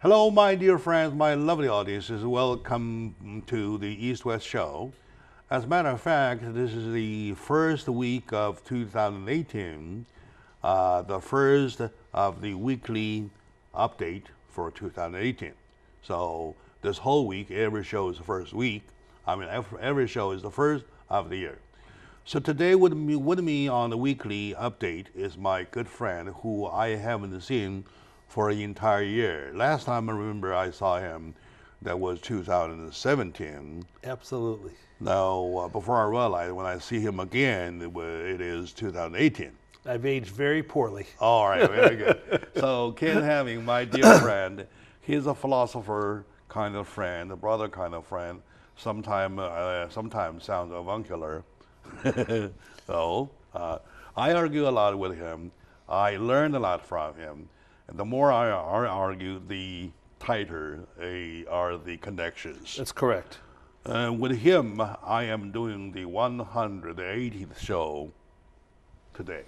Hello, my dear friends, my lovely audiences. Welcome to the East-West Show. As a matter of fact, this is the first week of 2018, the first of the weekly update for 2018. So this whole week, every show is the first week. Every show is the first of the year. So today with me on the weekly update is my good friend who I haven't seen for the entire year. Last time I remember I saw him, that was 2017. Absolutely. Now, before I realized when I see him again, it is 2018. I've aged very poorly. All right, very good. So Ken Hamming, my dear friend, he's a philosopher kind of friend, a brother kind of friend. Sometimes sounds avuncular. So I argue a lot with him. I learned a lot from him. And the more I argue, the tighter are the connections. That's correct. With him, I am doing the 180th show today.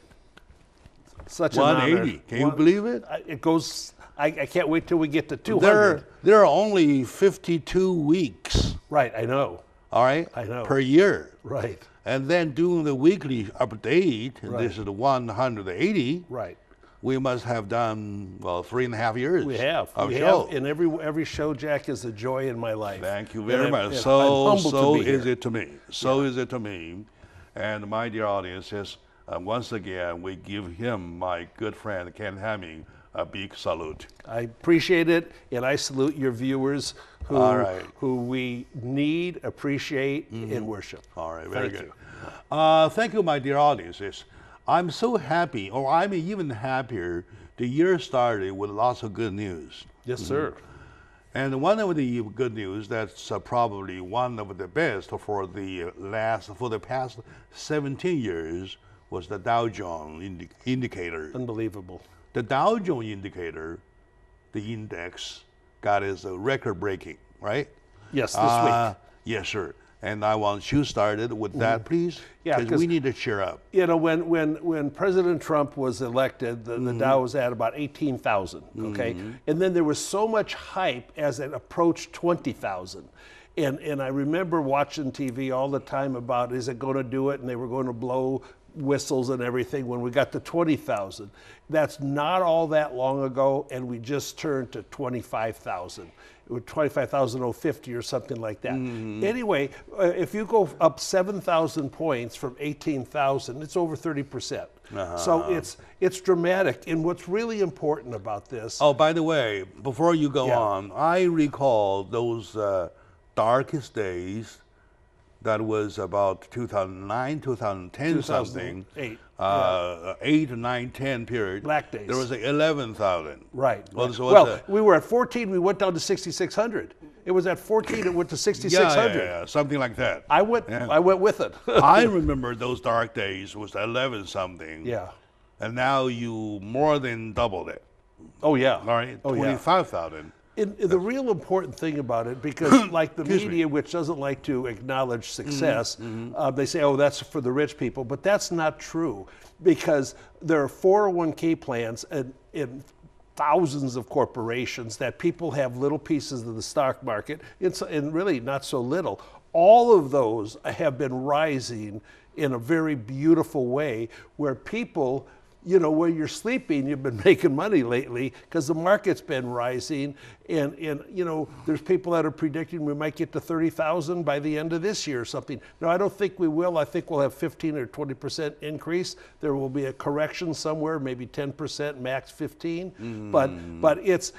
Such an 180. honor. Can you believe it? It goes. I can't wait till we get to 200. There are only 52 weeks. Right, I know. All right? I know. Per year. Right. And then doing the weekly update, Right. This is the 180. Right. We must have done, 3.5 years. We have. Of show. And every show, Jack, is a joy in my life. Thank you very much. I'm So humbled to be is here. it to me. So is it to me. And my dear audiences, once again, we give him, my good friend Ken Hamming, a big salute. I appreciate it, and I salute your viewers who, All right. who we need, appreciate, and worship. All right, very Thank good. you. Thank you, my dear audiences. I'm so happy, or I'm even happier, the year started with lots of good news. Yes, sir. And one of the good news that's probably one of the best for the past 17 years was the Dow Jones indicator. Unbelievable. The Dow Jones indicator, the index, got its record breaking, right? Yes, this week. Yes, sir. And I want you started with that, please. Yeah, because we need to cheer up. You know, when President Trump was elected, the Dow was at about 18,000, okay? And then there was so much hype as it approached 20,000. And I remember watching TV all the time about, is it going to do it? And they were going to blow whistles and everything when we got to 20,000. That's not all that long ago, and we just turned to 25,000. It was 25,050 or something like that. Anyway, if you go up 7,000 points from 18,000, it's over 30%. So it's dramatic. And what's really important about this. Oh, by the way, before you go on, I recall those darkest days. That was about 2009, 2010 something. 2008. 8, 9, 10 period. Black days. There was 11,000. Right. Well, we were at 14, we went down to 6,600. It was at 14, it went to 6,600. Yeah, something like that. I went with it. I remember those dark days was 11 something. Yeah. And now you more than doubled it. Oh, yeah. All right, Oh, yeah. 25,000. The real important thing about it, because like the Excuse media, which doesn't like to acknowledge success, they say, oh, that's for the rich people. But that's not true, because there are 401k plans in thousands of corporations that people have little pieces of the stock market, and really not so little. All of those have been rising in a very beautiful way, where people, you know, where you're sleeping, you've been making money lately because the market's been rising. And you know, there's people that are predicting we might get to 30,000 by the end of this year or something. No, I don't think we will. I think we'll have 15 or 20% increase. There will be a correction somewhere, maybe 10%, max 15. But it's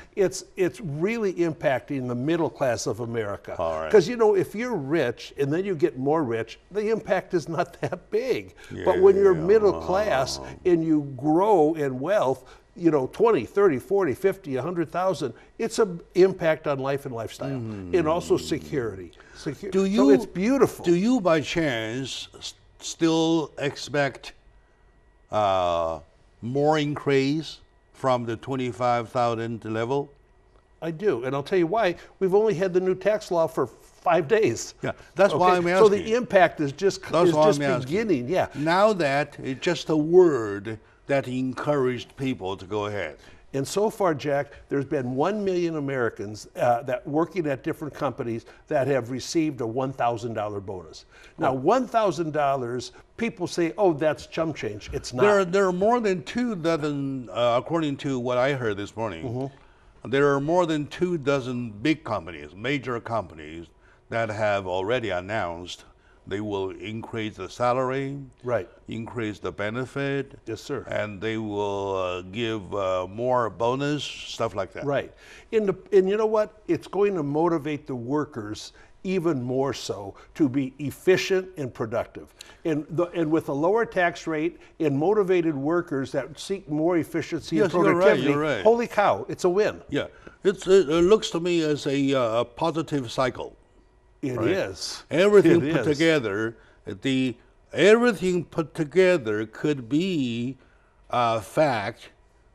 really impacting the middle class of America. Because you know, if you're rich and then you get more rich, the impact is not that big. But when you're middle class and you grow in wealth, you know, 20, 30, 40, 50, 100,000, it's an impact on life and lifestyle, and also security. So it's beautiful. Do you by chance still expect more increase from the 25,000 level? I do, and I'll tell you why. We've only had the new tax law for 5 days. Yeah, that's why I'm asking. So the impact is just beginning. Yeah. Now that it's just a word that encouraged people to go ahead. And so far, Jack, there's been 1 million Americans that working at different companies that have received a $1,000 bonus. Now, $1,000, people say, oh, that's chump change. It's not. There are more than 2 dozen, according to what I heard this morning, there are more than 2 dozen big companies, major companies, that have already announced they will increase the salary, Right. increase the benefit, Yes, sir. and they will give more bonus, stuff like that. Right. And you know what? It's going to motivate the workers even more so to be efficient and productive. And with a lower tax rate and motivated workers that seek more efficiency and Yes, you're right, productivity, you're right. holy cow, it's a win. Yeah, it looks to me as a positive cycle. It is. Everything It put is. together, everything put together could be a fact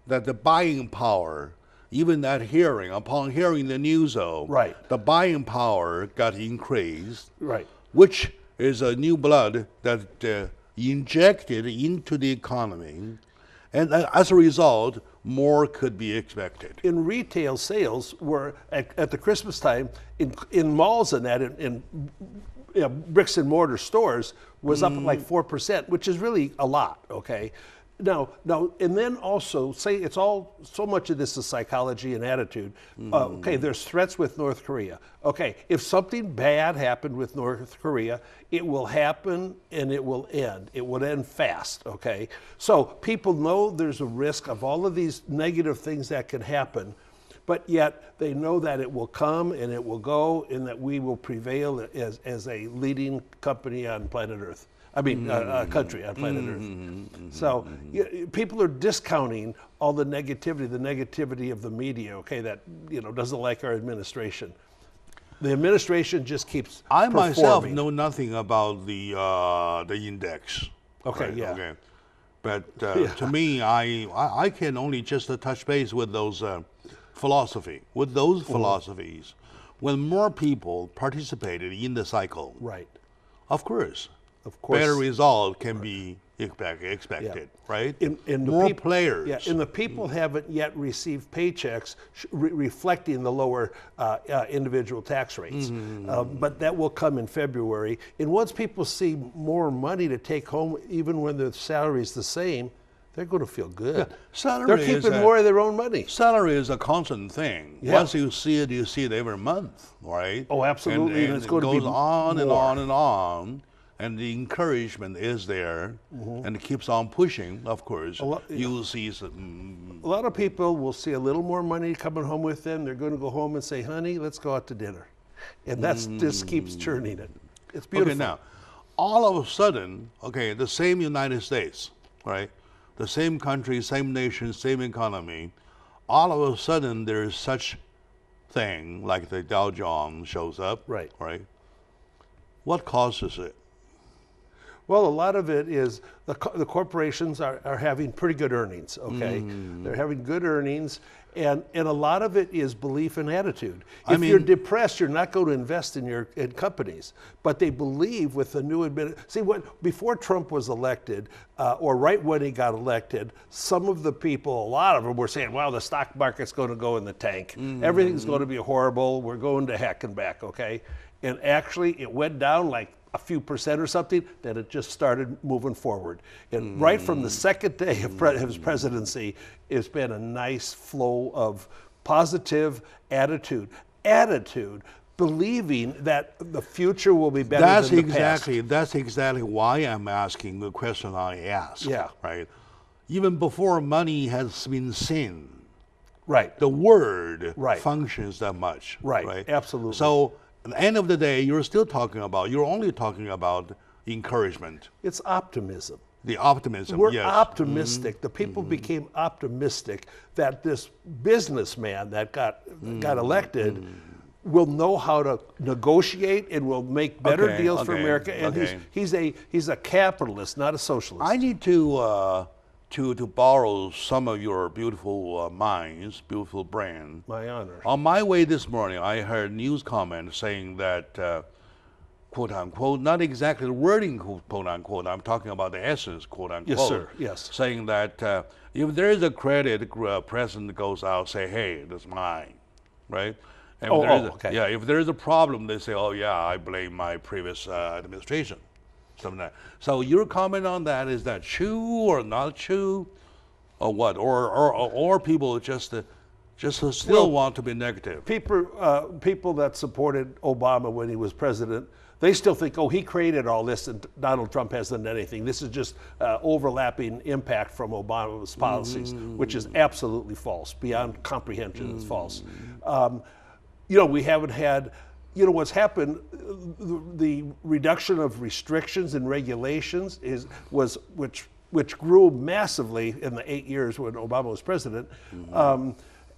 that the buying power, even upon hearing the news, though, Right. the buying power got increased, Right. which is a new blood that injected into the economy, and as a result, more could be expected. In retail sales were at the Christmas time in malls and that in bricks and mortar stores was up like 4%, which is really a lot. Okay, now and then also say it's all so much of this is psychology and attitude. Okay, there's threats with North Korea. Okay, if something bad happened with North Korea, it will happen and it will end. It will end fast, okay? So people know there's a risk of all of these negative things that can happen, but yet they know that it will come and it will go and that we will prevail as a leading company on planet Earth. I mean, a country on planet Earth. So people are discounting all the negativity of the media, okay, that doesn't like our administration. The administration just keeps I performing. myself know nothing about the index. Okay, right? yeah. Okay. But to me, I can only just touch base with those philosophies. When more people participated in the cycle, Right. of course, Of course. better result can be expected, right? And the more peop- players. Yeah, and the people haven't yet received paychecks reflecting the lower individual tax rates. But that will come in February. And once people see more money to take home, even when their salary is the same, they're going to feel good. Salary They're is keeping more of their own money. Salary is a constant thing. Yeah. Once you see it every month, right? Oh, absolutely, and it's going to goes be on and more. on and on. And the encouragement is there, and it keeps on pushing. Of course, you will see some. A lot of people will see a little more money coming home with them. They're going to go home and say, honey, let's go out to dinner. And that's just keeps churning it. It's beautiful. Okay, now, all of a sudden, the same United States, right? The same country, same nation, same economy. All of a sudden, there is such thing like the Dow Jones shows up. Right. Right. What causes it? Well, a lot of it is the corporations are having pretty good earnings, okay? They're having good earnings, and a lot of it is belief and attitude. If you're depressed, you're not going to invest in companies. But they believe with the new administration. See, before Trump was elected, or right when he got elected, some of the people, a lot of them were saying, wow, the stock market's going to go in the tank. Everything's going to be horrible. We're going to heck and back, okay? And actually, it went down like a few percent or something, then it just started moving forward. And right from the second day of his presidency, it's been a nice flow of positive attitude, believing that the future will be better than the past. That's exactly why I'm asking the question I asked. Yeah. Right. Even before money has been seen, Right. the word Right. functions that much. Right. Absolutely. So at the end of the day, you're only talking about encouragement. It's optimism. The optimism, We're yes. optimistic. The people became optimistic that this businessman that got elected will know how to negotiate and will make better deals for America. And he's a capitalist, not a socialist. I need to borrow some of your beautiful minds, beautiful brain. My honor. On my way this morning, I heard news comments saying that quote unquote, not exactly the wording, quote unquote. I'm talking about the essence, quote unquote. Yes, sir. Yes. Saying that if there is a credit, president goes out, say, hey, that's mine, right? And okay. Yeah, if there is a problem, they say, oh yeah, I blame my previous administration, something like that. So your comment on that, is that true or not true, or what? Or people just still want to be negative? People that supported Obama when he was president, they still think, oh, he created all this and Donald Trump hasn't done anything. This is just overlapping impact from Obama's policies, which is absolutely false, beyond comprehension. It's false. We haven't had, what's happened, the reduction of restrictions and regulations which grew massively in the 8 years when Obama was president,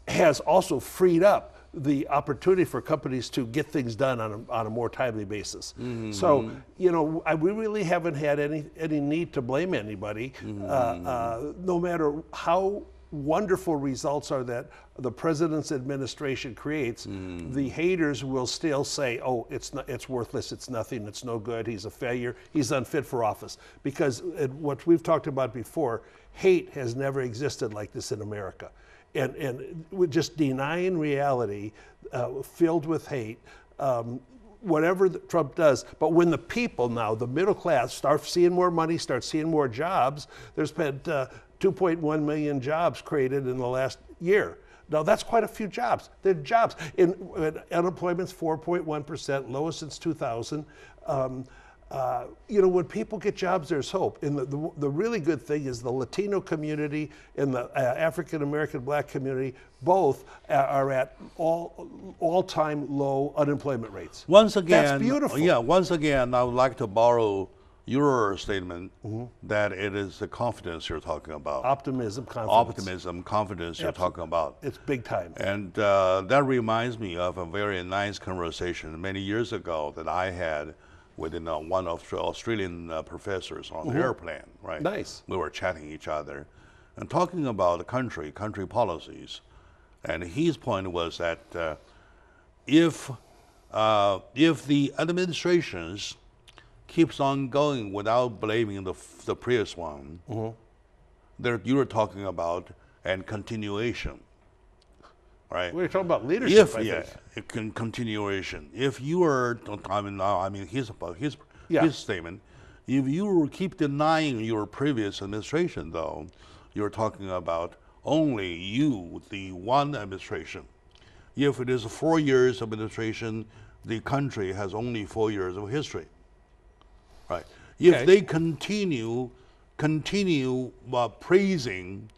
has also freed up the opportunity for companies to get things done on a more timely basis. So, we really haven't had any need to blame anybody, no matter how wonderful results are that the president's administration creates. The haters will still say, oh, it's worthless, it's nothing, it's no good, he's a failure, he's unfit for office. Because what we've talked about before, hate has never existed like this in America. And we're just denying reality, filled with hate, whatever Trump does. But when the people now, the middle class, start seeing more money, start seeing more jobs, there's been 2.1 million jobs created in the last year. Now that's quite a few jobs. They're jobs. Unemployment's 4.1%, lowest since 2000. When people get jobs, there's hope. And the really good thing is the Latino community and the African American Black community both are at all-time low unemployment rates. Once again, that's beautiful. Yeah. Once again, I would like to borrow your statement that it is the confidence you're talking about. Optimism, confidence. Optimism, confidence you're talking about. It's big time. And that reminds me of a very nice conversation many years ago that I had with one of the Australian professors on the airplane, right? Nice. We were chatting each other and talking about the country policies. And his point was that if the administrations keeps on going without blaming the previous one, you were talking about and continuation, right? We're talking about leadership. Continuation. If you are, his statement. If you keep denying your previous administration, though, you're talking about only you, the one administration. If it is 4 years of administration, the country has only 4 years of history. Right. If they continue praising,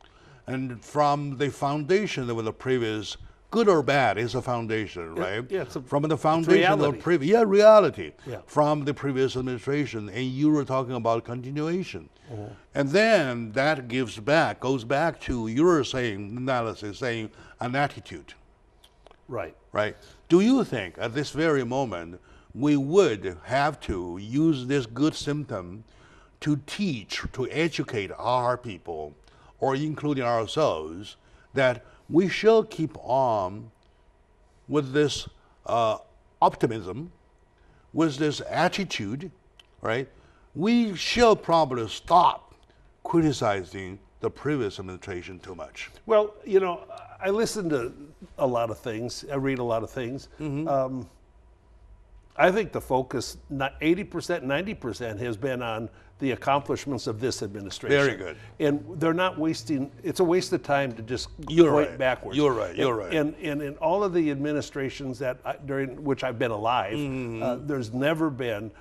and from the foundation of the previous, good or bad is a foundation, right? Yeah, from the foundation of the previous, reality. Yeah. From the previous administration, and you were talking about continuation, and then that goes back to your analysis, saying an attitude. Right. Right. Do you think at this very moment we would have to use this good symptom to teach, to educate our people, or including ourselves, that we shall keep on with this optimism, with this attitude, right? We shall probably stop criticizing the previous administration too much. Well, I listen to a lot of things. I read a lot of things. I think the focus, not 80%, 90%, has been on the accomplishments of this administration. Very good. And they're not wasting, it's a waste of time to just point backwards. You're right. And in all of the administrations during which I've been alive, there's never been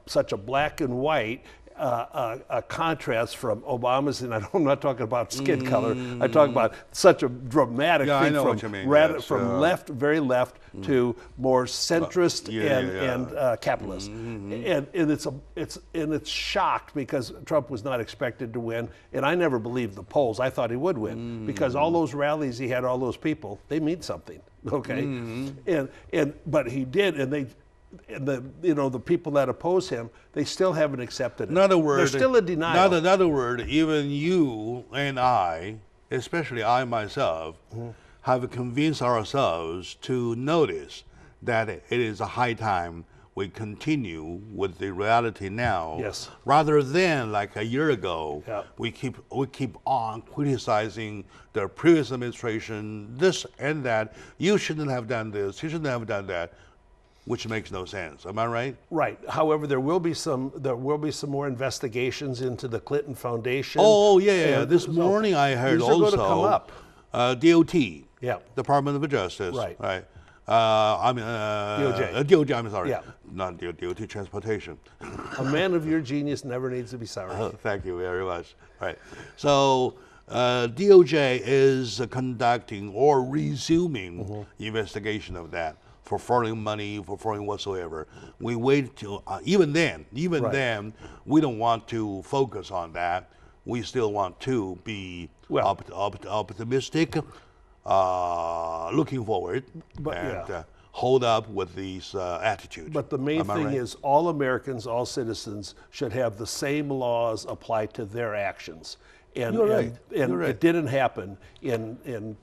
such a black and white a contrast from Obama's, and I'm not talking about skin color. I'm talking about such a dramatic thing from left, very left, to more centrist and capitalist. And it's shocked because Trump was not expected to win, and I never believed the polls. I thought he would win because all those rallies he had, all those people, they mean something, okay? But he did, and the people that oppose him, they still haven't accepted it. In other words, there's still a denial. In other words, even you and I, especially I myself, have convinced ourselves to notice that it is a high time we continue with the reality now, Yes. rather than like a year ago, Yeah. we keep on criticizing the previous administration, this and that. You shouldn't have done this. You shouldn't have done that, which makes no sense. Am I right? Right. However, there will be some more investigations into the Clinton Foundation. Oh yeah. And This so morning I heard these are also going to come up. DOT, Yeah. Department of Justice, Right. right? I mean DOJ. DOJ. I'm sorry, Yeah. not DOT Transportation. A man of your genius never needs to be sorry. Thank you very much. Right. So DOJ is conducting or resuming investigation of that for foreign money, for foreign whatsoever. We wait till even then, Right. then, we don't want to focus on that. We still want to be Well- optimistic, looking forward, But, and yeah. hold up with these attitudes. But the main Am I thing right? is all Americans, all citizens should have the same laws applied to their actions. And, You're right. and You're right. it didn't happen in the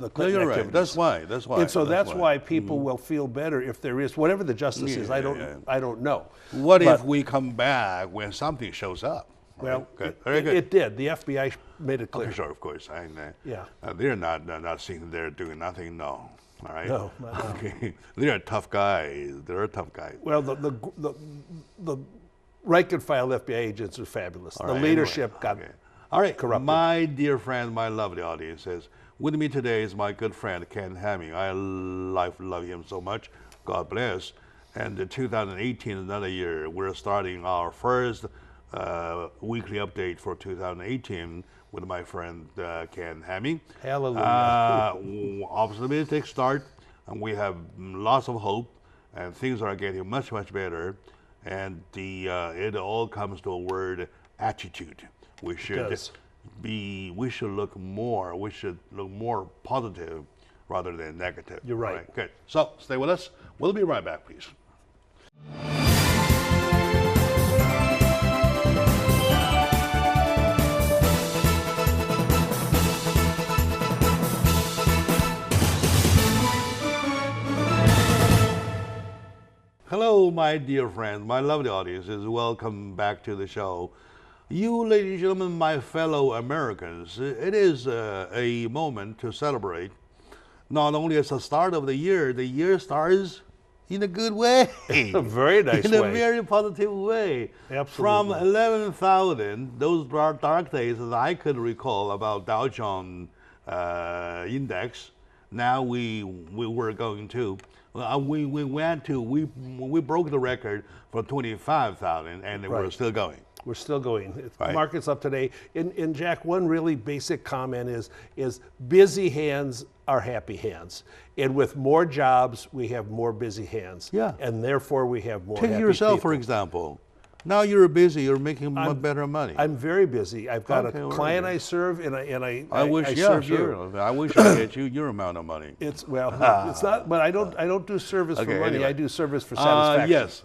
No, Clinton you're right. activities. That's why. And so that's why people will feel better if there is whatever the justice is. I don't know. What But- if we come back when something shows up? Well, Good. Very good. it did. The FBI made it clear. Sure, of course. Yeah. They're not sitting there doing nothing. No. All right. No, not- Okay. They're tough guys. They're a tough guy. Well, the rank and file FBI agents are fabulous. All The right, leadership anyway, got okay. All right, corrupted. my dear friend, my lovely audience says, with me today is my good friend Ken Hamming. I love him so much. God bless. And 2018 is another year. We're starting our first weekly update for 2018 with my friend Ken Hamming. Hallelujah. Optimistic start, and we have lots of hope, and things are getting much better. And it all comes to a word: attitude. We should does. we should look more positive rather than negative. You're right. All right, good. So stay with us. We'll be right back, please. Hello, my dear friends, my lovely audiences. Welcome back to the show. You, ladies and gentlemen, my fellow Americans, it is a moment to celebrate. Not only as the start of the year starts in a good way. A very nice in way. a very positive way. Absolutely. From 11,000, those dark days that I could recall about Dow Jones index, now we were going to. We broke the record for 25,000, and we're Right. still going. We're still going. Right. Market's up today. And Jack, one really basic comment is busy hands are happy hands. And with more jobs, we have more busy hands. Yeah. And therefore we have more Take happy yourself, for people. example. Now you're busy. You're making much better money. I'm very busy. I've got Okay, a very client good. I serve, and I wish, I yeah, serve sure. you. I wish I get you your amount of money. It's it's not. But I don't do service Okay, for money. anyway. I do service for satisfaction. Yes,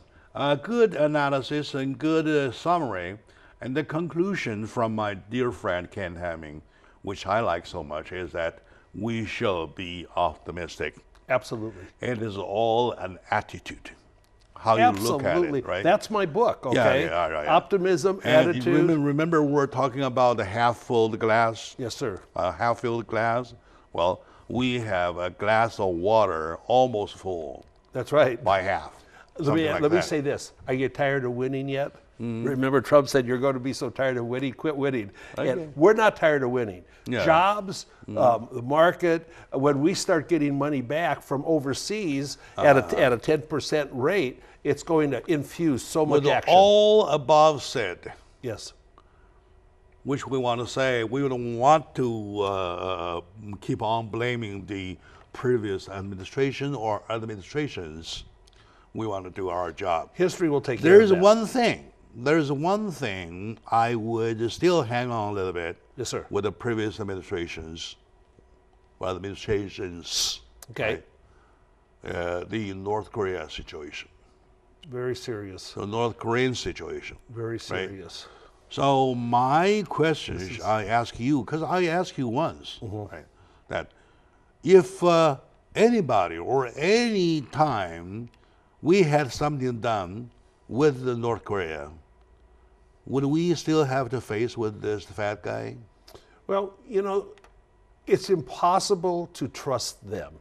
good analysis and good summary, and the conclusion from my dear friend Ken Hamming, which I like so much, is that we should be optimistic. Absolutely. It is all an attitude, how you look at Absolutely. it, right? That's my book. Okay. yeah. Optimism, And attitude. remember, we're talking about the half-filled glass. Yes, sir. Half-filled glass. Well, we have a glass of water almost full That's right. by half. Let me something like say that. this. Are you tired of winning yet? Remember, Trump said you're going to be so tired of winning, quit winning. Okay. And we're not tired of winning. Yeah. Jobs, the market. When we start getting money back from overseas at a 10% rate, it's going to infuse so much With action. all above said, Yes. which we want to say, we don't want to keep on blaming the previous administration or administrations. We want to do our job. History will take care There's of that. one thing I would still hang on a little bit Yes, sir. with the previous administrations. Okay. The North Korea situation, Very serious. the North Korean situation. Very serious. So my question is, I ask you, because I asked you once, right, that if anybody or any time we had something done with the North Korea, would we still have to face with this fat guy? Well, it's impossible to trust them,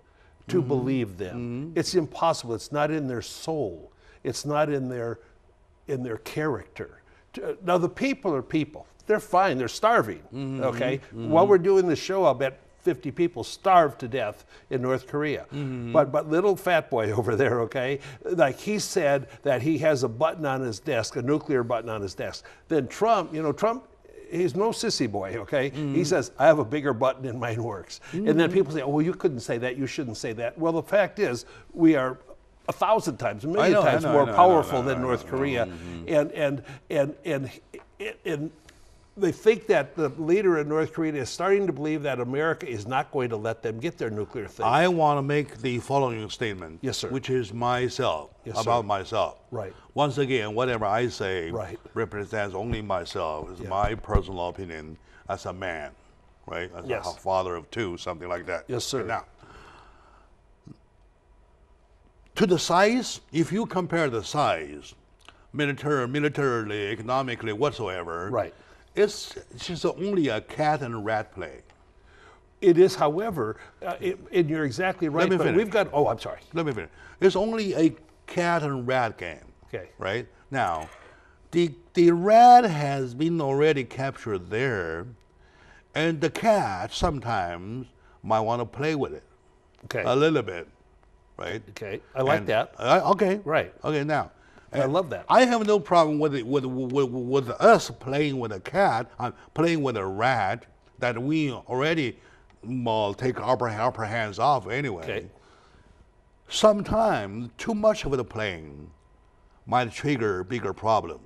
to believe them. It's impossible. It's not in their soul. It's not in their character. Now the people are people. They're fine. They're starving. Okay. While we're doing the show, I'll bet 50 people starved to death in North Korea. But little fat boy over there, okay, like he said that he has a button on his desk, a nuclear button on his desk. Then Trump, Trump, he's no sissy boy, okay? He says, I have a bigger button in mine works. And then people say, oh, well, you couldn't say that, you shouldn't say that. Well, the fact is, we are 1,000 times, a million times more powerful than North Korea. And they think that the leader in North Korea is starting to believe that America is not going to let them get their nuclear thing. I want to make the following statement, Yes, sir. which is myself, Yes, about sir. myself. Right. Once again, whatever I say Right. represents only myself. It's my personal opinion as a man, right? As Yes. a father of two, something like that. Yes, sir. Now, to the size, if you compare the size, militarily, economically, whatsoever, Right. it's just only a cat and rat play. It is, however, and you're exactly right, me but finish. we've got, oh, I'm sorry. Let me finish. It's only a cat and rat game. Okay. Right? Now, the rat has been already captured there, and the cat sometimes might want to play with it Okay. a little bit. Right? Okay. I like And- that. Okay. Right. Okay, now. I love that. I have no problem with us playing with a cat, playing with a rat that we already take our hands off anyway. Okay. Sometimes too much of the playing might trigger bigger problem.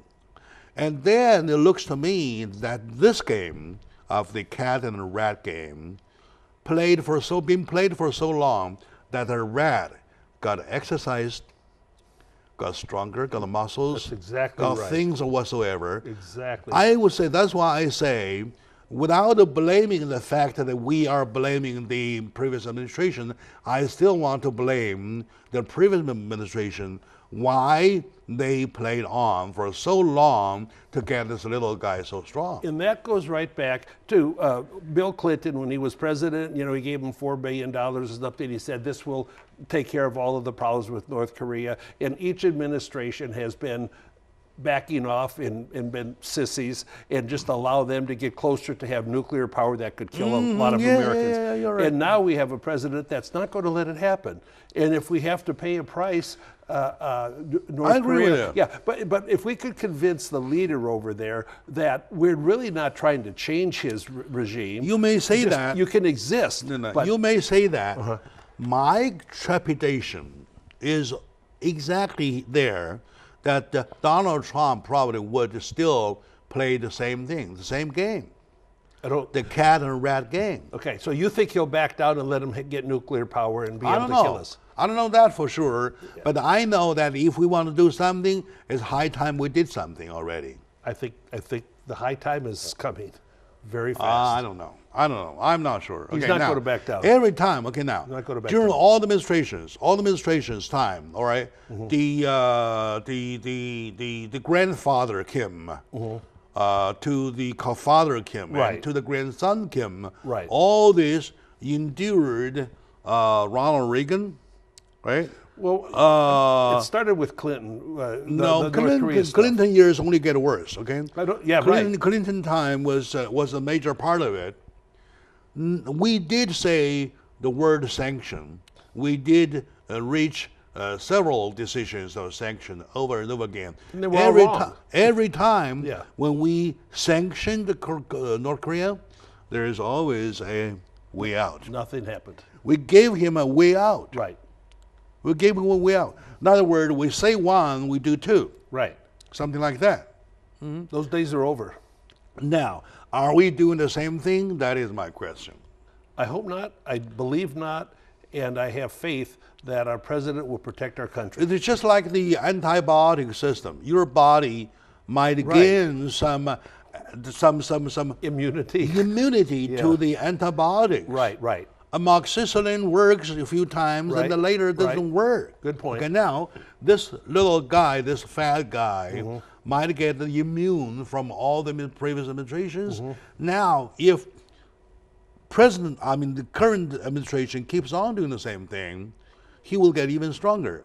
And then it looks to me that this game of the cat and the rat game been played for so long that the rat got exercised, got stronger, got the muscles, That's exactly got right. things or whatsoever. Exactly. I would say that's why I say, without blaming the fact that we are blaming the previous administration, I still want to blame the previous administration why they played on for so long to get this little guy so strong. And that goes right back to Bill Clinton when he was president. He gave him $4 billion and stuff, and he said this will take care of all of the problems with North Korea. And each administration has been backing off and been sissies and just allow them to get closer to have nuclear power that could kill a lot of Americans. Yeah, you're right. And now we have a president that's not going to let it happen. And if we have to pay a price, North I agree Korea, with you. yeah, but if we could convince the leader over there that we're really not trying to change his regime, You may say that. you can exist. No, but you may say that. My trepidation is exactly there that Donald Trump probably would still play the same thing, the same game, I don't. the cat and rat game. Okay, so you think he'll back down and let him get nuclear power and be I able don't to kill know. us? I don't know that for sure, but I know that if we want to do something, it's high time we did something already. I think the high time is coming very fast. I don't know. I'm not sure. He's Okay, not now, gonna back down. Every time, okay, now, not gonna back during down. all the administrations time, all right, Mm-hmm. the grandfather Kim, to the father Kim, Right. and to the grandson Kim, Right. all this endured Ronald Reagan, right? Well, it started with Clinton. No, the North Korea stuff. Clinton years only get worse. Okay. Yeah, right. Clinton time was a major part of it. We did say the word sanction. We did reach several decisions of sanction over and over again. And they were all wrong. Every time Yeah. when we sanctioned North Korea, there is always a way out. Nothing happened. We gave him a way out. Right. We gave him a way out. In other words, we say one, we do two. Right. Something like that. Those days are over. Now, are we doing the same thing? That is my question. I hope not. I believe not. And I have faith that our president will protect our country. It's just like the antibiotic system. Your body might gain some Immunity. immunity to the antibiotics. Right, right. amoxicillin works a few times, Right, and then later it doesn't right. work. Good point. Okay, now this little guy, this fat guy, might get the immune from all the previous administrations. Now, if the current administration keeps on doing the same thing, he will get even stronger.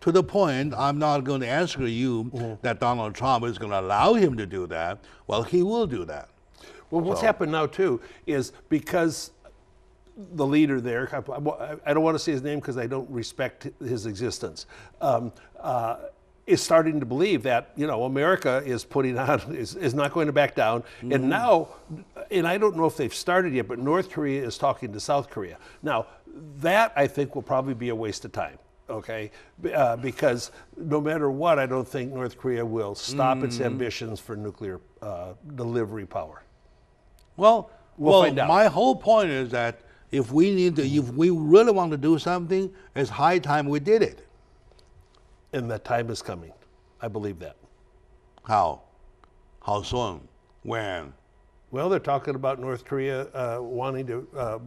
To the point, I'm not going to answer you that Donald Trump is going to allow him to do that. Well, he will do that. Well, what's happened now too is because the leader there, I don't want to say his name because I don't respect his existence, is starting to believe that America is putting on is not going to back down, and now, and I don't know if they've started yet, but North Korea is talking to South Korea. Now, that I think will probably be a waste of time. Okay, because no matter what, I don't think North Korea will stop its ambitions for nuclear delivery power. Well, find out. my whole point is that if we really want to do something, it's high time we did it. And that time is coming. I believe that. How? How soon? When? Well, they're talking about North Korea wanting to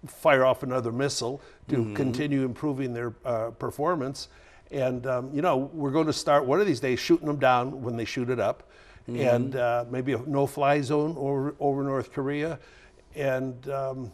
fire off another missile to continue improving their performance. And, we're going to start one of these days shooting them down when they shoot it up. And maybe a no-fly zone over North Korea. And,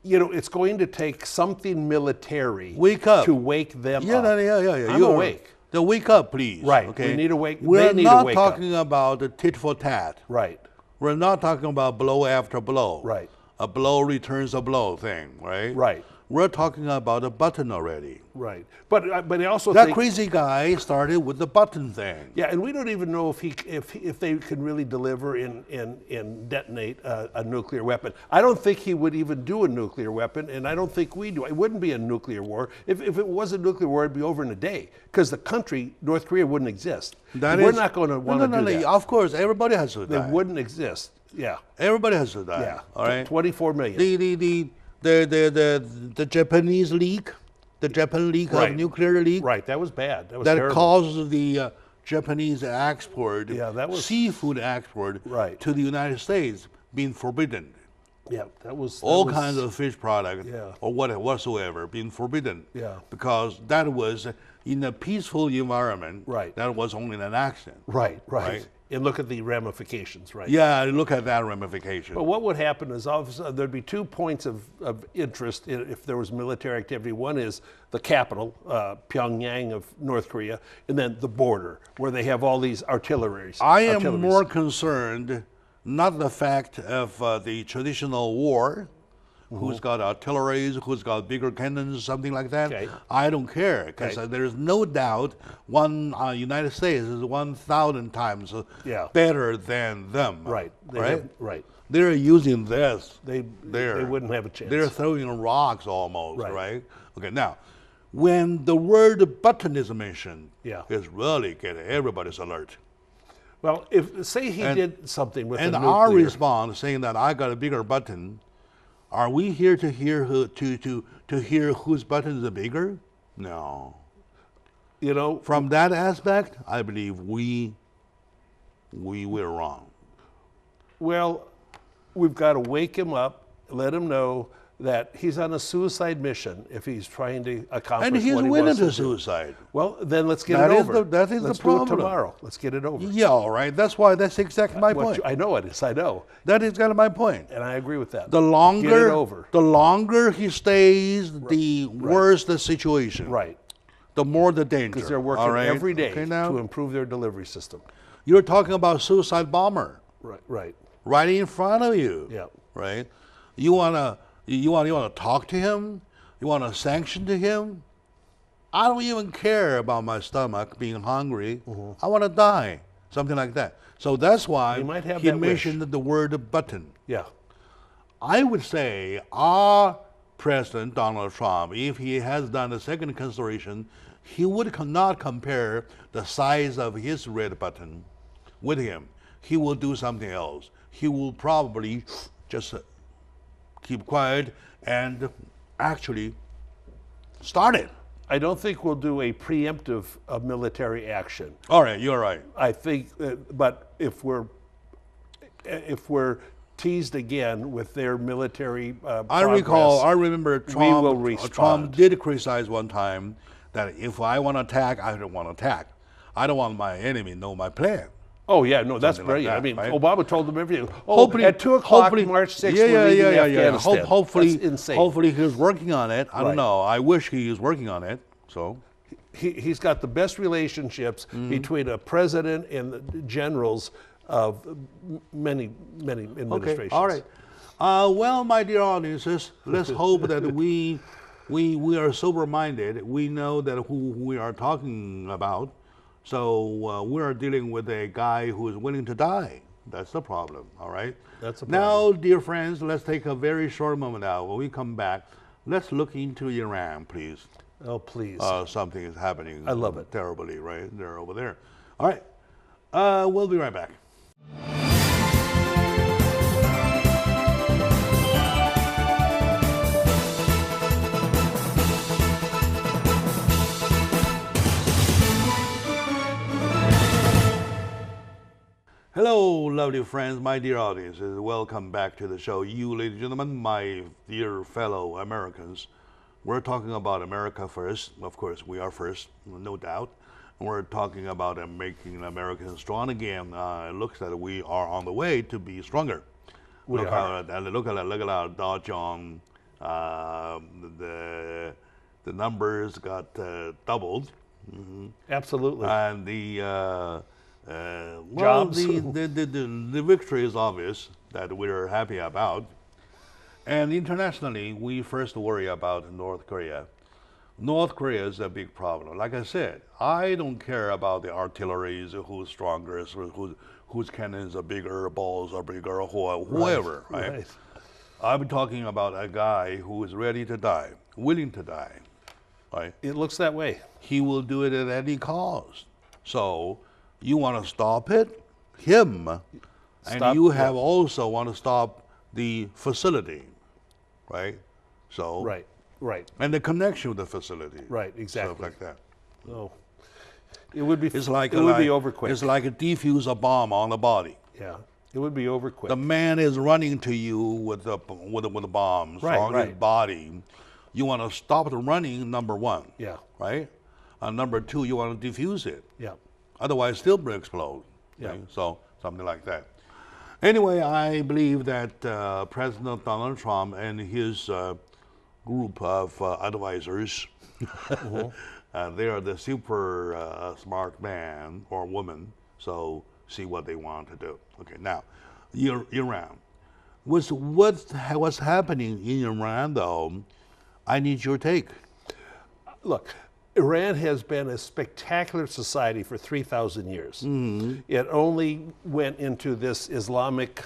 it's going to take something military Wake up. to wake them Yeah, up. yeah. I'm awake. Then wake up, please. Right. Okay. We need to wake. We're they need not to wake talking up. about the tit for tat. Right. We're not talking about blow after blow. Right. A blow returns a blow thing, right? Right. We're talking about a button already. Right. But I also That think crazy guy started with the button thing. yeah, and we don't even know if they can really deliver and detonate a nuclear weapon. I don't think he would even do a nuclear weapon, and I don't think we do. It wouldn't be a nuclear war. If it was a nuclear war, it'd be over in a day because the country, North Korea, wouldn't exist. We're not going to want to do that. Of course, everybody has to They die. wouldn't exist. Yeah. Everybody has to die. Yeah. All right. 24 million. The Japanese leak, the Japan leak Right. of nuclear leak. Right. That was bad. That was That terrible. caused the Japanese export, Yeah, that was- seafood export Right. to the United States being forbidden. Yeah. That was All kinds of fish products Yeah. or whatsoever being forbidden. Yeah. Because that was in a peaceful environment. Right. That was only an accident. Right. Right. And look at the ramifications. Right. Yeah, look at that ramification. But what would happen is all of a sudden there'd be 2 points of interest if there was military activity. One is the capital, Pyongyang of North Korea, and then the border, where they have all these artilleries. I am more concerned, not the fact of the traditional war, who's got artilleries, who's got bigger cannons, something like that. Okay. I don't care, because Okay. there is no doubt United States is 1,000 times Yeah. better than them. Right. Right. They're using this. They wouldn't have a chance. They're throwing rocks almost, Right. right? Okay, now, when the word button is mentioned, Yeah. it's really getting everybody's alert. Well, say he did something with And the our nuclear. response saying that I got a bigger button, are we here to hear to hear whose button is bigger? No. From that aspect, I believe we were wrong. Well, we've got to wake him up, let him know that he's on a suicide mission if he's trying to accomplish And he's what he willing wants to do. suicide. Well, then let's get That it is over. that is let's the problem. do it tomorrow. Let's get it over. Yeah, all right. That's exactly my point. I know it is. I know, That is kind of my point. and I agree with that. The get longer it over. the longer he stays, the worse the situation. Right. The more the danger. Because they're working all right? every day Okay, now? to improve their delivery system. You're talking about suicide bomber Right. right in front of you. Yeah. Right. You wanna talk to him? You want to sanction to him? I don't even care about my stomach being hungry. I want to die. Something like that. So that's why might have he that wish. mentioned the word button. Yeah. I would say our President Donald Trump, if he has done a second consideration, he would not compare the size of his red button with him. He will do something else. He will probably just keep quiet and actually start it. I don't think we'll do a preemptive military action. All right, you're right. I think, but if we're teased again with their military I remember will Trump respond. did criticize one time that if I want to attack, I don't want to attack. I don't want my enemy to know my plan. Oh yeah, no, that's Something like brilliant. that, I mean, right? Obama told them everything. Oh, Hopefully- at 2 o'clock, hopefully- March 6th, Yeah, we're leaving yeah. Afghanistan. Hopefully, That's insane. hopefully he's working on it. I Right. don't know. I wish he is working on it. So He's got the best relationships between a president and the generals of many administrations. okay, all right. Well, my dear audiences, let's hope that we are sober-minded. We know that who we are talking about. So we are dealing with a guy who is willing to die. That's the problem. All right. That's a Now, dear friends, let's take a very short moment now. When we come back, let's look into Iran, please. Oh, please. Something is happening. I love it. Terribly, right? They're over there. All right. We'll be right back. Hello, lovely friends, my dear audiences. Welcome back to the show. You, ladies and gentlemen, my dear fellow Americans. We're talking about America first. Of course, we are first, no doubt. We're talking about making Americans strong again. It looks that we are on the way to be stronger. Look at our Dow Jones. The numbers got doubled. Absolutely. And the Jobs. the victory is obvious that we're happy about. And internationally, we first worry about North Korea. North Korea is a big problem. Like I said, I don't care about the artilleries, who's stronger, whose cannons are bigger, balls are bigger, whoever, right? I'm talking about a guy who is ready to die, willing to die, right? It looks that way. He will do it at any cost. So you want to stop him, and you have also want to stop the facility, right? So Right. and the connection with the facility, Right, exactly. stuff like that. Oh, it would be. It's like it would be over quick. It's like a defuse a bomb on the body. Yeah, it would be over quick. The man is running to you with the bombs on his body. You want to stop the running, number one. Yeah. Right. Number two, you want to defuse it. Yeah. Otherwise, still will explode. Yeah. Right? So something like that. Anyway, I believe that President Donald Trump and his group of advisors, they are the super smart man or woman. So see what they want to do. Okay, now, Iran. What's happening in Iran, though? I need your take. Look, Iran has been a spectacular society for 3,000 years. It only went into this Islamic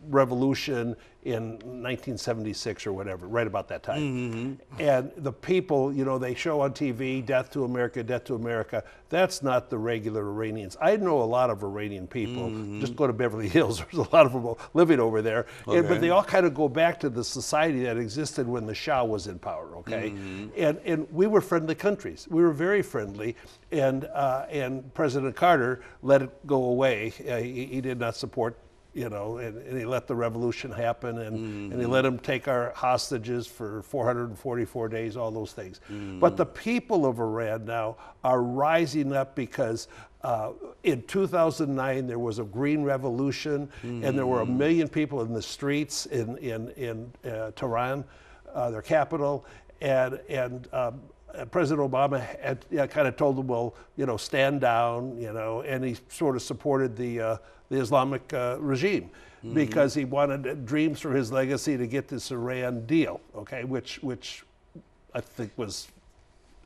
revolution in 1976 or whatever, right about that time. And the people, you know, they show on TV, death to America, death to America. That's not the regular Iranians. I know a lot of Iranian people. Just go to Beverly Hills. There's a lot of them living over there. Okay. But they all kind of go back to the society that existed when the Shah was in power, okay? And we were friendly countries. We were very friendly. And President Carter let it go away. He did not support, you know, and he let the revolution happen, and he let him take our hostages for 444 days, all those things. But the people of Iran now are rising up because in 2009 there was a green revolution, and there were 1 million people in the streets in Tehran, their capital, and President Obama had kind of told them, well, you know, stand down, you know, and he sort of supported the Islamic regime because he wanted dreams for his legacy to get this Iran deal, okay, which I think was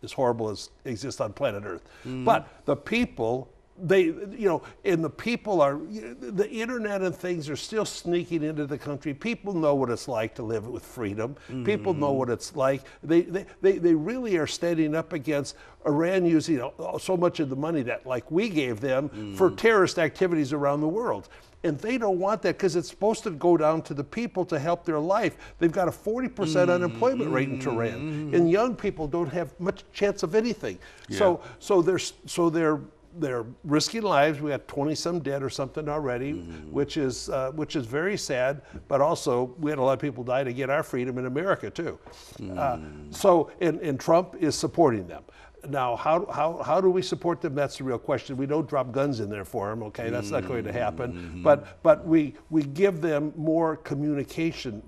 as horrible as exists on planet Earth. But the people, and the people are, the internet and things are still sneaking into the country. People know what it's like to live with freedom. People know what it's like. They really are standing up against Iran using so much of the money that, like, we gave them for terrorist activities around the world. And they don't want that because it's supposed to go down to the people to help their life. They've got a 40% unemployment rate in Tehran, and young people don't have much chance of anything. Yeah. So they're they're risking lives. We got 20-some dead or something already, which is very sad. But also, we had a lot of people die to get our freedom in America too. And Trump is supporting them. Now, how do we support them? That's the real question. We don't drop guns in there for them. Okay, that's not going to happen. But we give them more communication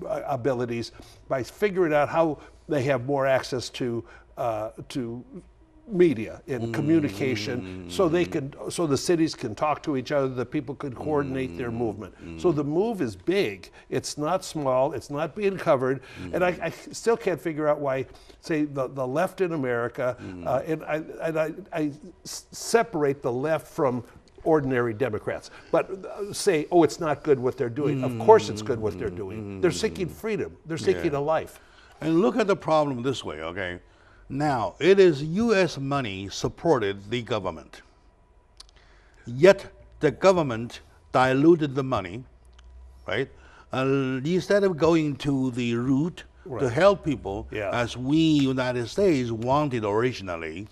abilities by figuring out how they have more access to media and communication, so the cities can talk to each other, the people can coordinate their movement. So the move is big. It's not small. It's not being covered. And I still can't figure out why, say, the left in America, and I separate the left from ordinary Democrats, but say, oh, it's not good what they're doing. Of course it's good what they're doing. They're seeking freedom. They're seeking a life. And look at the problem this way, okay? Now, it is U.S. money supported the government. Yet the government diluted the money, right? Instead of going to the root to help people, as we United States wanted originally,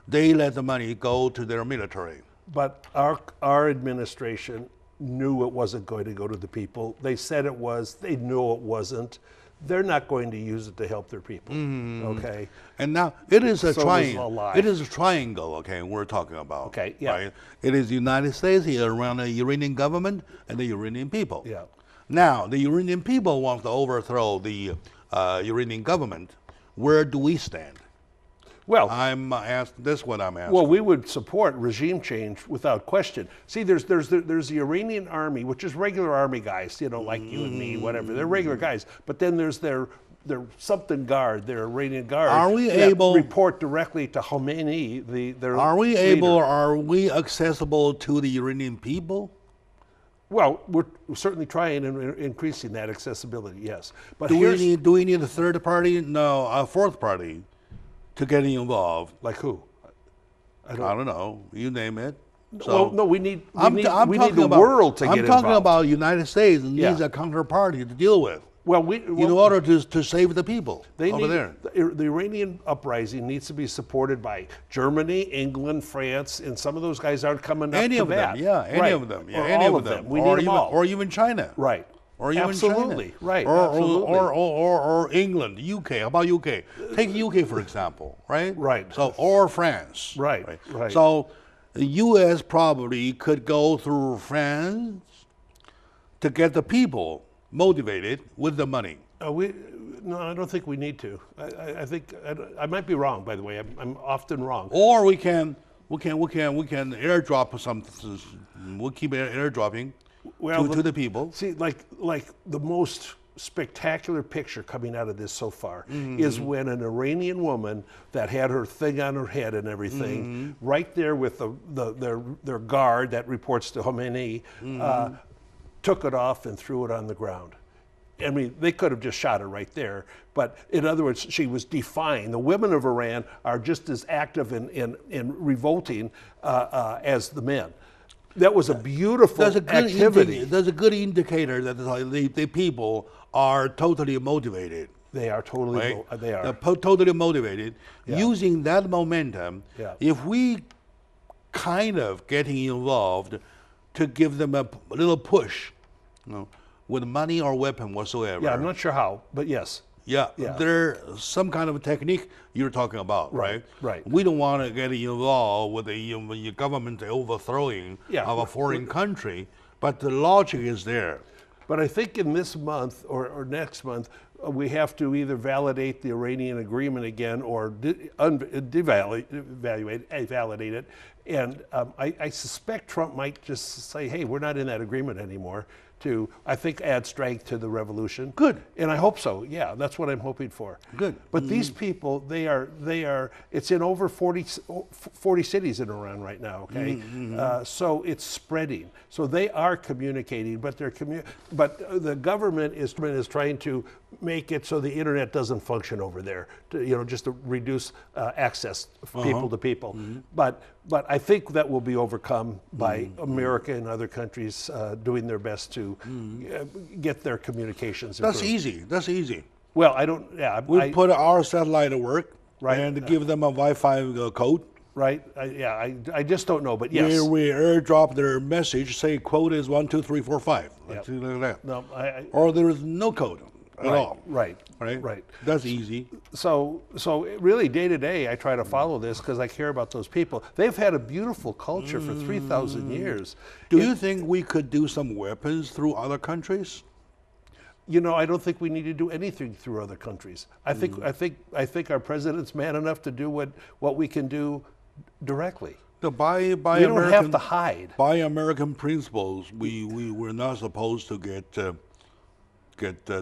they let the money go to their military. But our administration knew it wasn't going to go to the people. They said it was. They knew it wasn't. They're not going to use it to help their people. Okay. And now it is a triangle. It is a triangle. Okay, we're talking about. Okay. Yeah. Right? It is the United States here around the Iranian government and the Iranian people. Yeah. Now the Iranian people want to overthrow the Iranian government. Where do we stand? Well, I'm asked this. What I'm asking. Well, we would support regime change without question. See, there's the Iranian army, which is regular army guys, you know, like you and me, whatever. They're regular guys. But then there's their something guard, their Iranian guard. Are we able report directly to Khomeini? Are we able? Are we accessible to the Iranian people? Well, we're certainly trying and increasing that accessibility. Yes, but do we need a third party? No, a fourth party to get involved. Like who? I don't know. You name it. So well, no, we need the world to get involved. I'm talking about United States needs a counterparty to deal with. Well, in order to save the people over there. The Iranian uprising needs to be supported by Germany, England, France, and some of those guys aren't coming up any to of bat. them, yeah, any of them, yeah, or any all of them. We need them all. Or even China. Right. Or even absolutely, China. Right. Or England, UK. How about UK? Take UK for example, right? Right. So or France. Right. So the U.S. probably could go through France to get the people motivated with the money. No, I don't think we need to. I think I might be wrong. By the way, I'm often wrong. Or we can airdrop something. We'll keep airdropping. To the people. See, like the most spectacular picture coming out of this so far is when an Iranian woman that had her thing on her head and everything, right there with their guard that reports to Khomeini, took it off and threw it on the ground. I mean, they could have just shot her right there, but in other words, she was defying. The women of Iran are just as active in revolting as the men. That was a beautiful activity. There's a good indicator that the people are totally motivated. They are totally. They're totally motivated. Using that momentum, if we kind of getting involved to give them a little push, with money or weapon whatsoever. Yeah, I'm not sure how, but yes. Yeah, there's some kind of a technique you're talking about, right? Right. We don't want to get involved with the government overthrowing of a foreign country, but the logic is there. But I think in this month or next month, we have to either validate the Iranian agreement again or validate it. And I suspect Trump might just say, hey, we're not in that agreement anymore, to, I think, add strength to the revolution. Good. And I hope so. Yeah, that's what I'm hoping for. Good. But these people, they are, it's in over 40 cities in Iran right now, okay? So it's spreading. So they are communicating, but but the government is trying to make it so the internet doesn't function over there, just to reduce access people to people. But I think that will be overcome by America and other countries doing their best to get their communications improved. That's easy. Well, I don't. Yeah, we put our satellite to work, and give them a Wi-Fi code. right? I just don't know, but yes. We airdrop their message, say code is 1, 2, 3, 4, 5. Like that. No, Or there is no code at all. Right. That's easy. So really, day to day, I try to follow this because I care about those people. They've had a beautiful culture for 3,000 years. Do you think we could do some weapons through other countries? You know, I don't think we need to do anything through other countries. I think our president's man enough to do what we can do directly. So by We don't have to hide. By American principles, we're not supposed to get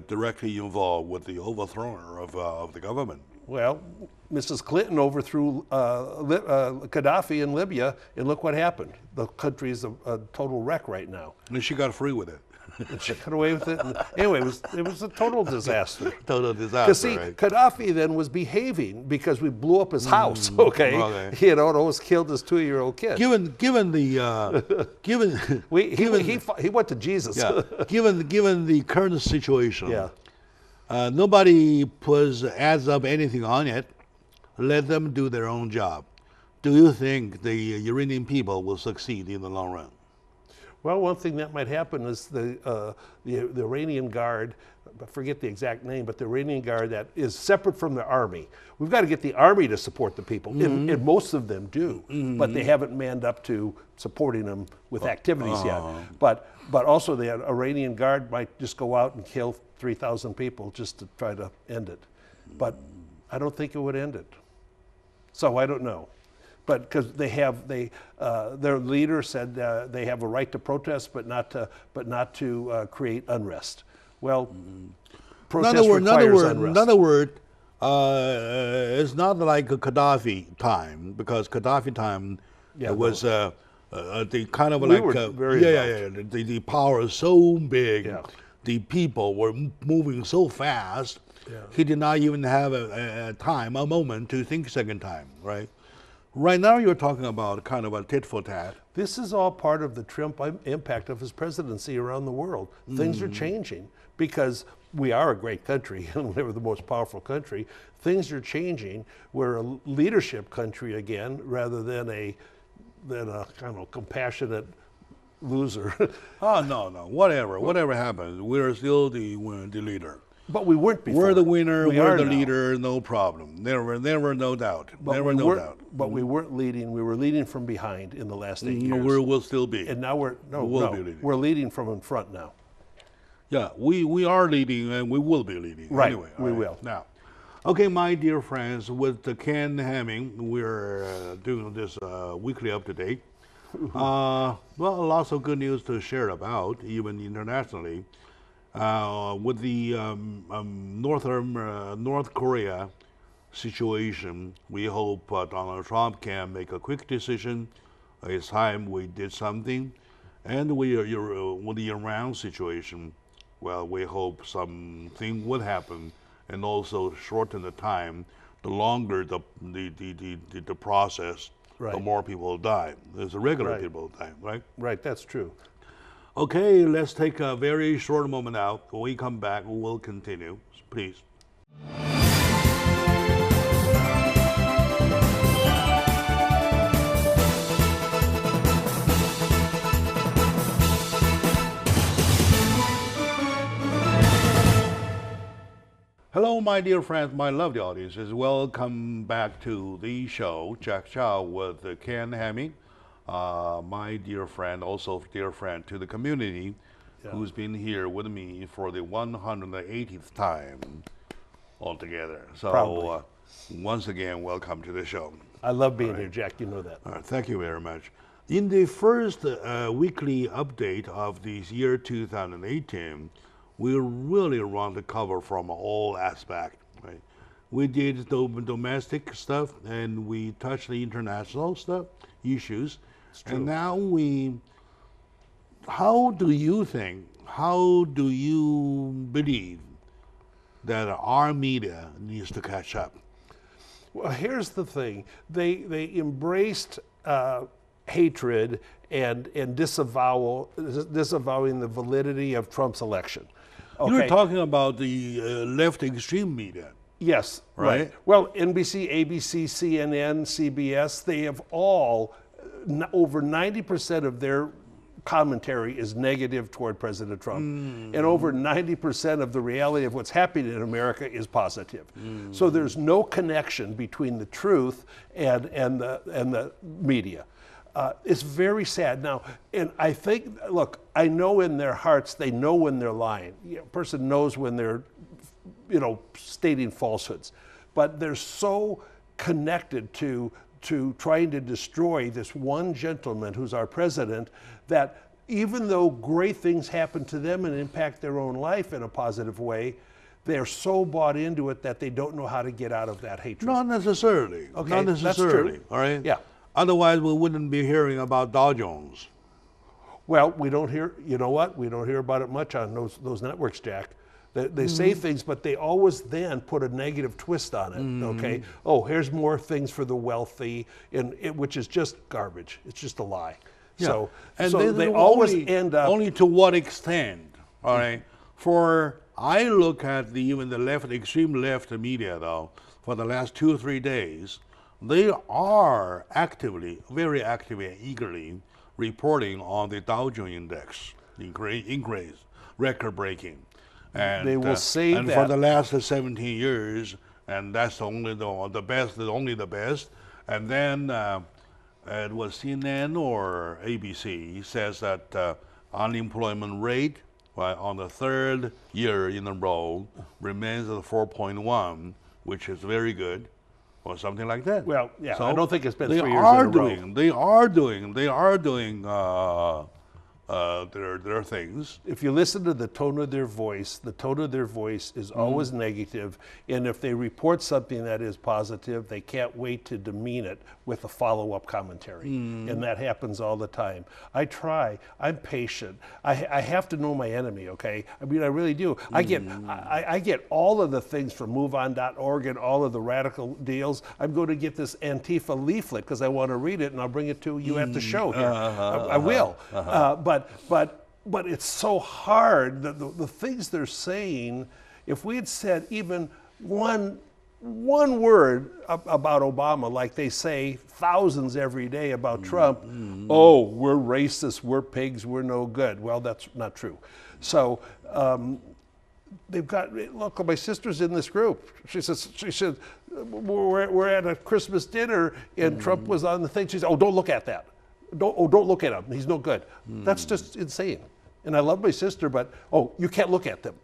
directly involved with the overthrower of the government. Well, Mrs. Clinton overthrew Gaddafi in Libya, and look what happened. The country is a total wreck right now. And she got free with it. She got away with it. And anyway, it was a total disaster. Total disaster. Because see, right? Gaddafi then was behaving because we blew up his house. Okay, you know, it almost killed his 2-year-old kid. Given He went to Jesus. Yeah. given the current situation, nobody adds up anything on it. Let them do their own job. Do you think the Iranian people will succeed in the long run? Well, one thing that might happen is the Iranian Guard, I forget the exact name, but the Iranian Guard that is separate from the army. We've got to get the army to support the people, and most of them do, but they haven't manned up to supporting them with activities yet. But also the Iranian Guard might just go out and kill 3,000 people just to try to end it. But I don't think it would end it. So I don't know. But because their leader said they have a right to protest, but not to create unrest. Well, protest requires unrest. In other words, it's not like a Gaddafi time, because Gaddafi time was the kind of the power is so big, the people were moving so fast. He did not even have a moment to think second time, right? Right now, you're talking about kind of a tit for tat. This is all part of the Trump impact of his presidency around the world. Things are changing because we are a great country and we're the most powerful country. Things are changing. We're a leadership country again, rather than a kind of compassionate loser. Oh no, whatever happens, we're still the leader. But we weren't before. We're the winner, we're the leader, no problem. Never no doubt. No doubt. But we weren't leading, we were leading from behind in the last 8 years. We'll still be. And now we're leading from in front now. Yeah, we are leading and we will be leading. Right, anyway, we will. Now, okay, my dear friends, with the Ken Hamming, we're doing this weekly up-to-date. Well, lots of good news to share about, even internationally. With the North Korea situation, we hope Donald Trump can make a quick decision. It's time we did something. And with the Iran situation, well, we hope something would happen and also shorten the time. The longer the process, the more people die. There's a regular people die, right? Right, that's true. Okay, let's take a very short moment out. When we come back, we'll continue. Please. Hello, my dear friends, my lovely audiences. Welcome back to the show, Jack Chow with Ken Hamming. My dear friend, also dear friend to the community, who's been here with me for the 180th time altogether. So once again, welcome to the show. I love being here, Jack. You know that. All right, thank you very much. In the first weekly update of this year 2018, we really want to cover from all aspects. Right? We did the domestic stuff and we touched the international stuff, issues. And now how do you believe that our media needs to catch up? Well, here's the thing. They embraced hatred and disavowing the validity of Trump's election. Okay. You're talking about the left extreme media. Yes, right. Well, NBC, ABC, CNN, CBS, they have all, over 90% of their commentary is negative toward President Trump. And over 90% of the reality of what's happening in America is positive. So there's no connection between the truth and the media. It's very sad. Now, and I think, look, I know in their hearts, they know when they're lying. A person knows when they're, stating falsehoods. But they're so connected to trying to destroy this one gentleman who's our president, that even though great things happen to them and impact their own life in a positive way, they're so bought into it that they don't know how to get out of that hatred. Not necessarily. Okay, not necessarily. That's true. All right. Yeah. Otherwise, we wouldn't be hearing about Dow Jones. Well, we don't hear. You know what? We don't hear about it much on those networks, Jack. They say things, but they always then put a negative twist on it. Okay. Oh, here's more things for the wealthy, which is just garbage. It's just a lie. Yeah. So, and they always end up. Only to what extent? All right. For I look at even the left, extreme left media, though, for the last 2 or 3 days, they are actively, very actively, and eagerly reporting on the Dow Jones Index increase, record breaking. And they will say and that. for the last 17 years, and that's only the best, only the best. And then it was CNN or ABC says that unemployment rate on the 3rd year in a row remains at 4.1, which is very good, or something like that. Well, yeah, so I don't think it's been 3 years in a row. They are doing their things. If you listen to the tone of their voice, the tone of their voice is always negative, and if they report something that is positive, they can't wait to demean it with a follow-up commentary, and that happens all the time. I try. I'm patient. I have to know my enemy. Okay, I mean, I really do. I get all of the things from MoveOn.org and all of the radical deals. I'm going to get this Antifa leaflet because I want to read it, and I'll bring it to you at the show here. I will. But it's so hard. The things they're saying, if we had said even one word about Obama, like they say thousands every day about Trump, oh, we're racist, we're pigs, we're no good. Well, that's not true. So they've got, look, my sister's in this group. She said, we're at a Christmas dinner and Trump was on the thing. She said, oh, don't look at that. Don't look at him. He's no good. That's just insane. And I love my sister, but you can't look at them.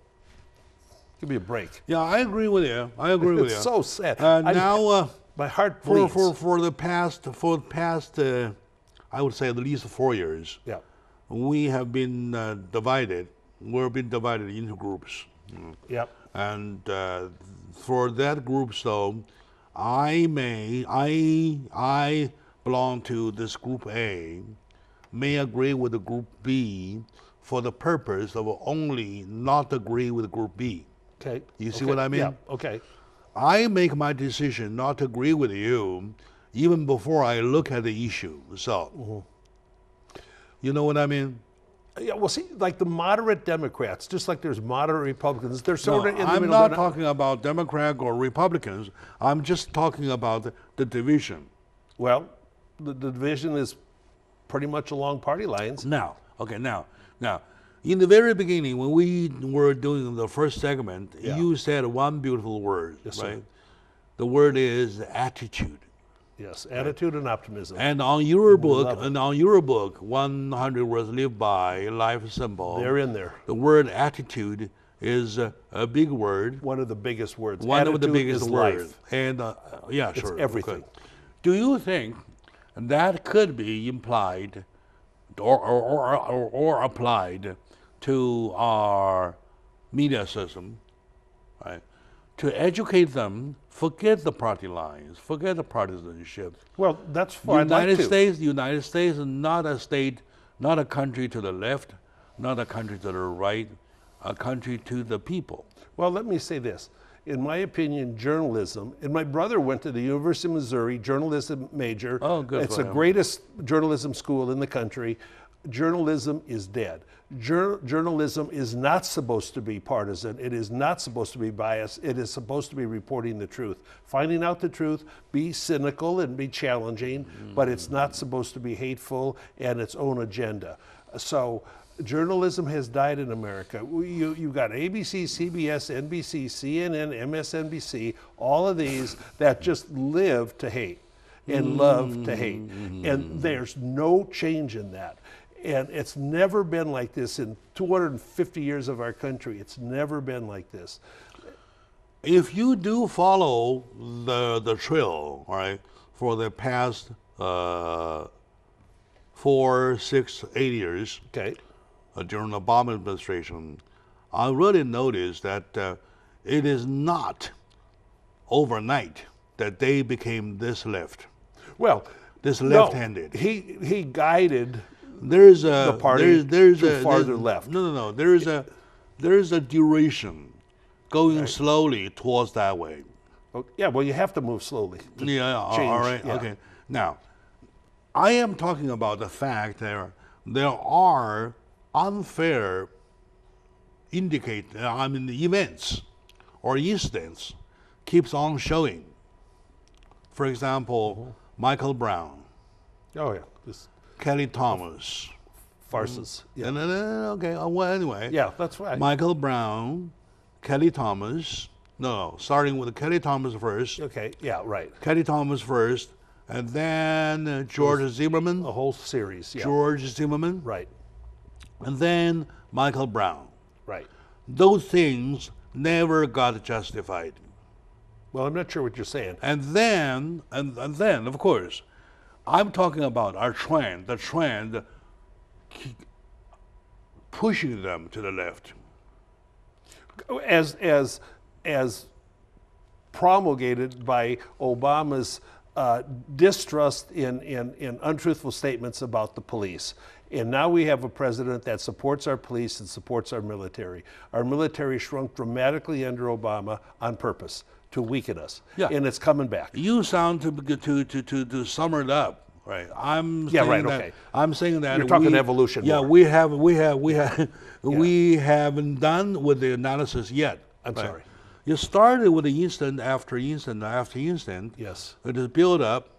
Give me a break. Yeah, I agree with you. I agree with you. It's so sad. Now, my heart bleeds. For the past, I would say at least 4 years. Yeah. We have been divided. We've been divided into groups. Yep. And for that group, so I belong to this group A, may agree with the group B for the purpose of only not agree with group B. Okay. You see what I mean? Yeah. Okay. I make my decision not to agree with you even before I look at the issue. So, you know what I mean? Yeah, well, see, like the moderate Democrats, just like there's moderate Republicans, they're sort of in the I'm middle. not talking about Democrat or Republicans. I'm just talking about the division. Well, the division is pretty much along party lines. Now, in the very beginning, when we were doing the first segment, you said one beautiful word, yes, right? Sir. The word is attitude. Yes, attitude and optimism. And on your book, 100 Words Lived By, Life Simple. They're in there. The word attitude is a big word. One of the biggest words. One attitude of the biggest is words. life. And yeah, it's sure. everything. Okay. Do you think that could be implied or applied to our media system, right? To educate them, forget the party lines, forget the partisanship. Well, that's fine. The United States is not a state, not a country to the left, not a country to the right, a country to the people. Well, let me say this. In my opinion, journalism, and my brother went to the University of Missouri, journalism major. Oh, good. It's the greatest journalism school in the country. journalism is dead. Journalism is not supposed to be partisan. It is not supposed to be biased. It is supposed to be reporting the truth, finding out the truth, be cynical and be challenging, but it's not supposed to be hateful and its own agenda. So journalism has died in America. You've got ABC, CBS, NBC, CNN, MSNBC, all of these that just live to hate and love to hate. And there's no change in that. And it's never been like this in 250 years of our country. It's never been like this. If you do follow the trail, right, for the past 4, 6, 8 years, Okay. During the Obama administration, I really noticed that it is not overnight that they became this left, Well, this no, left-handed. he guided There's a the party there's to a farther there's- left. No. There's a duration going slowly towards that way. Oh, yeah, well, you have to move slowly. To Yeah, all change, right, yeah. okay. Now, I am talking about the fact that there are unfair events or incidents keeps on showing. For example, Michael Brown, Oh, yeah, this Kelly Thomas. farces. Yeah, Okay, well, anyway. yeah, that's right. Michael Brown, Kelly Thomas. No, starting with Kelly Thomas first. Okay, yeah, right. Kelly Thomas first, and then George Zimmerman. A whole series, yeah. George Zimmerman, Right, and then Michael Brown. right. Those things never got justified. Well, I'm not sure what you're saying. And then, of course, I'm talking about our trend, the trend pushing them to the left. As promulgated by Obama's distrust in untruthful statements about the police. And now we have a president that supports our police and supports our military. Our military shrunk dramatically under Obama on purpose to weaken us. Yeah. And it's coming back. You sound to sum it up, right? I'm Yeah, saying right, that, okay. I'm saying that You're talking evolution Yeah, more. we haven't done with the analysis yet. I'm right? sorry. You started with the instant after instant after instant. Yes. It is built up.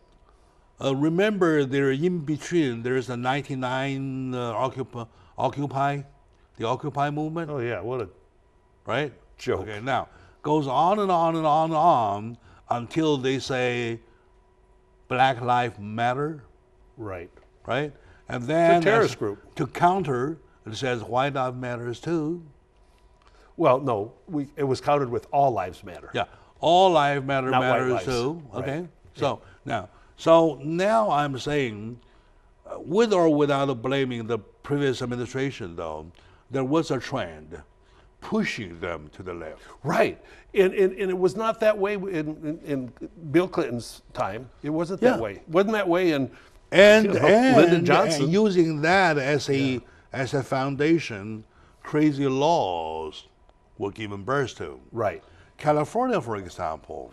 Remember, there in between there's a 99 Occupy, the Occupy movement, Oh, yeah, what a right? joke. Okay, now goes on and on and on and on until they say Black Lives Matter, Right. right? And then terrorist group. to counter, it says White Lives Matters too. Well, no, it was counted with all lives matter. Yeah, all lives matter Not white matters lives. too. Okay, Right. so now I'm saying, with or without blaming the previous administration, though, there was a trend pushing them to the left. Right. And it was not that way in Bill Clinton's time. It wasn't that Yeah. way. Wasn't that way in And Lyndon Johnson. and using that as a foundation, crazy laws were given birth to. Right. California, for example,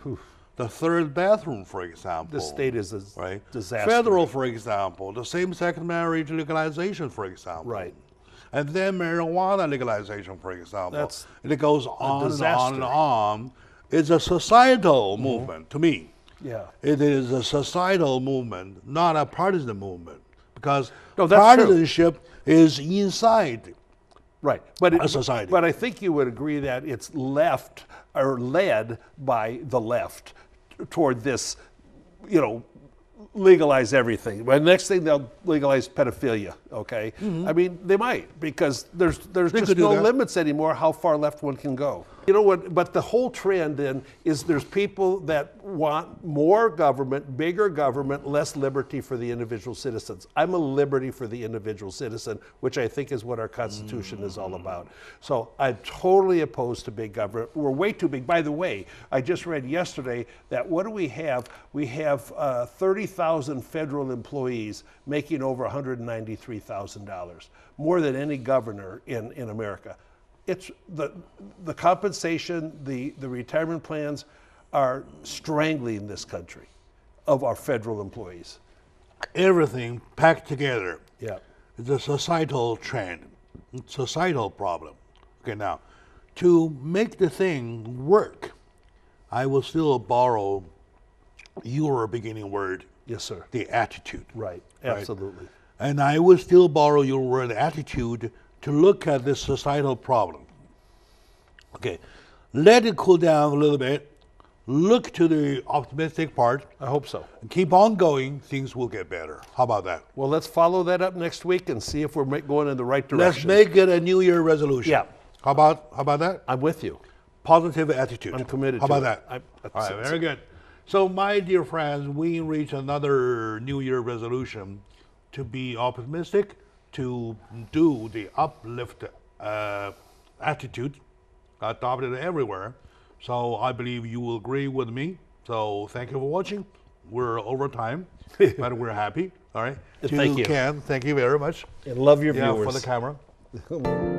the third bathroom, for example. The state is a right? disaster. Federal, for example, the same-sex marriage legalization, for example. Right. And then marijuana legalization, for example. That's and it goes on and on and disaster. on. It's a societal movement to me. Yeah. It is a societal movement, not a partisan movement, because No, that's true. partisanship is inside. Right. But A society. But I think you would agree that it's left or led by the left toward this, legalize everything. But next thing they'll legalize pedophilia, okay? I mean, they might, because there's could just do no that. limits anymore how far left one can go. You know what, but the whole trend then is there's people that want more government, bigger government, less liberty for the individual citizens. I'm a liberty for the individual citizen, which I think is what our Constitution is all about. So I'm totally opposed to big government. We're way too big. By the way, I just read yesterday that what do we have? We have 30,000 federal employees making over $193,000, more than any governor in America. It's the compensation, the retirement plans are strangling this country of our federal employees. Everything packed together. Yeah. It's a societal trend, societal problem. Okay, now, to make the thing work, I will still borrow your beginning word, Yes, sir. the attitude. Right. Absolutely. And I will still borrow your word attitude to look at this societal problem. Okay, let it cool down a little bit. Look to the optimistic part. I hope so. And keep on going. Things will get better. How about that? Well, let's follow that up next week and see if we're going in the right Let's direction. make it a New Year resolution. Yeah. How about that? I'm with you. Positive attitude. I'm committed How to about it. that? All right, very good. So, my dear friends, we reach another New Year resolution to be optimistic, to do the uplift attitude adopted everywhere. So, I believe you will agree with me. So, thank you for watching. We're over time, but we're happy. All right. Thank you. Ken, thank you very much. And love your Yeah, viewers. for the camera.